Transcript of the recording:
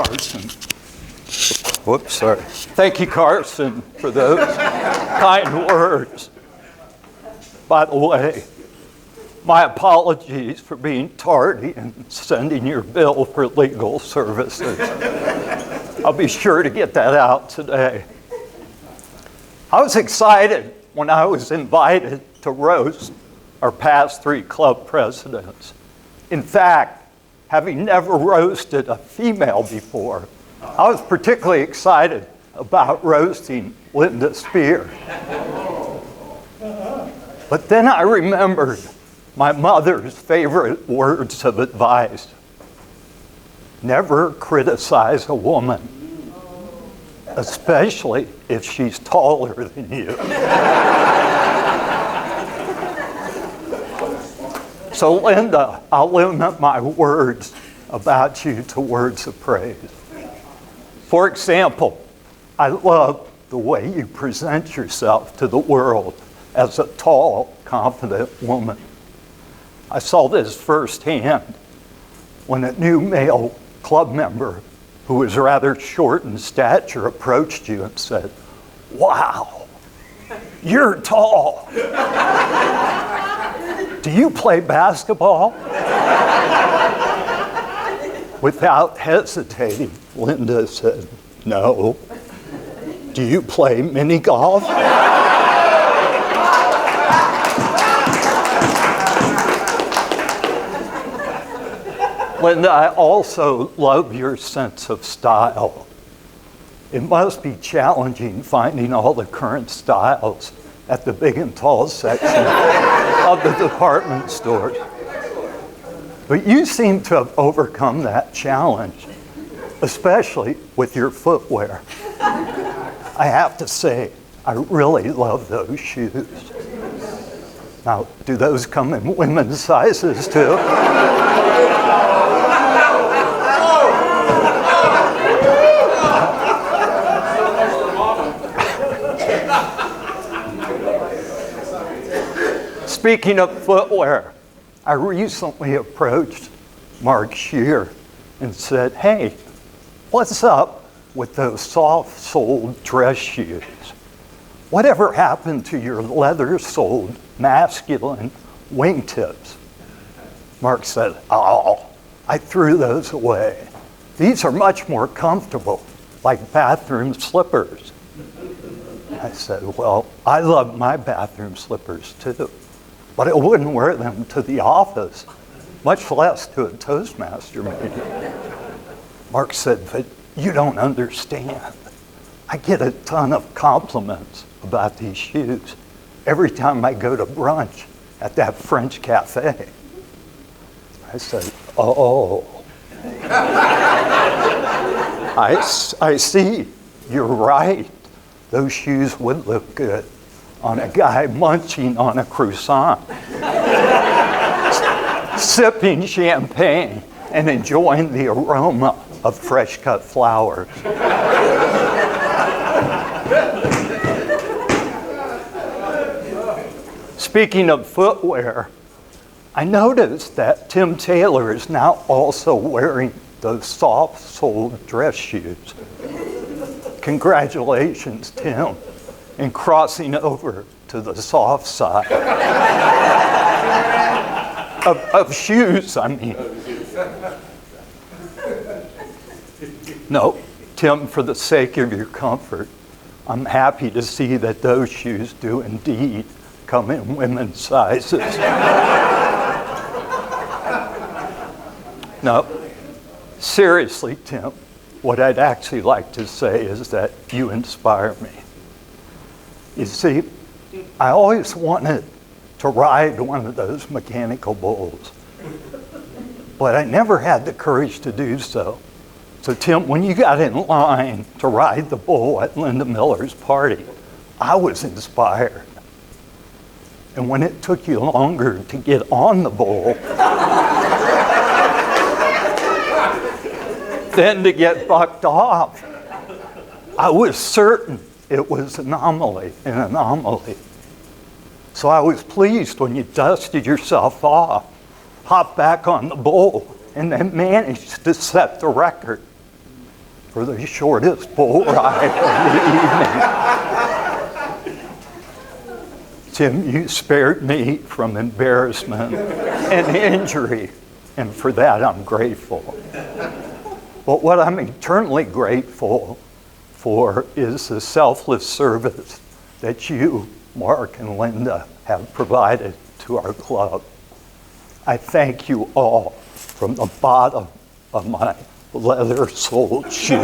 Carson. Whoops, sorry. Thank you, Carson, for those kind words. By the way, my apologies for being tardy and sending your bill for legal services. I'll be sure to get that out today. I was excited when I was invited to roast our past 3 club presidents. In fact, having never roasted a female before, I was particularly excited about roasting Linda Spear. But then I remembered my mother's favorite words of advice. Never criticize a woman, especially if she's taller than you. So Linda, I'll limit my words about you to words of praise. For example, I love the way you present yourself to the world as a tall, confident woman. I saw this firsthand when a new male club member who was rather short in stature approached you and said, "Wow, you're tall. Do you play basketball?" Without hesitating, Linda said, "No. Do you play mini golf?" Linda, I also love your sense of style. It must be challenging finding all the current styles at the big and tall section of the department stores. But you seem to have overcome that challenge, especially with your footwear. I have to say, I really love those shoes. Now, do those come in women's sizes too? Speaking of footwear, I recently approached Mark Shear and said, "Hey, what's up with those soft-soled dress shoes? Whatever happened to your leather-soled, masculine wingtips?" Mark said, "Oh, I threw those away. These are much more comfortable, like bathroom slippers." I said, "Well, I love my bathroom slippers too, but I wouldn't wear them to the office, much less to a Toastmaster meeting." Mark said, "But you don't understand. I get a ton of compliments about these shoes every time I go to brunch at that French cafe." I said, "Oh, I see. You're right. Those shoes would look good on a guy munching on a croissant, sipping champagne, and enjoying the aroma of fresh cut flowers." Speaking of footwear, I noticed that Tim Taylor is now also wearing those soft-soled dress shoes. Congratulations, Tim, in crossing over to the soft side of shoes, I mean. No, Tim, for the sake of your comfort, I'm happy to see that those shoes do indeed come in women's sizes. No, seriously, Tim, what I'd actually like to say is that you inspire me. You see, I always wanted to ride one of those mechanical bulls, but I never had the courage to do so. So Tim, when you got in line to ride the bull at Linda Miller's party, I was inspired. And when it took you longer to get on the bull than to get bucked off, I was certain it was an anomaly. So I was pleased when you dusted yourself off, hopped back on the bull, and then managed to set the record. for the shortest bull ride of the evening. Tim, you spared me from embarrassment and injury, and for that I'm grateful. But what I'm eternally grateful for is the selfless service that you, Mark and Linda, have provided to our club. I thank you all from the bottom of my leather-soled shoes.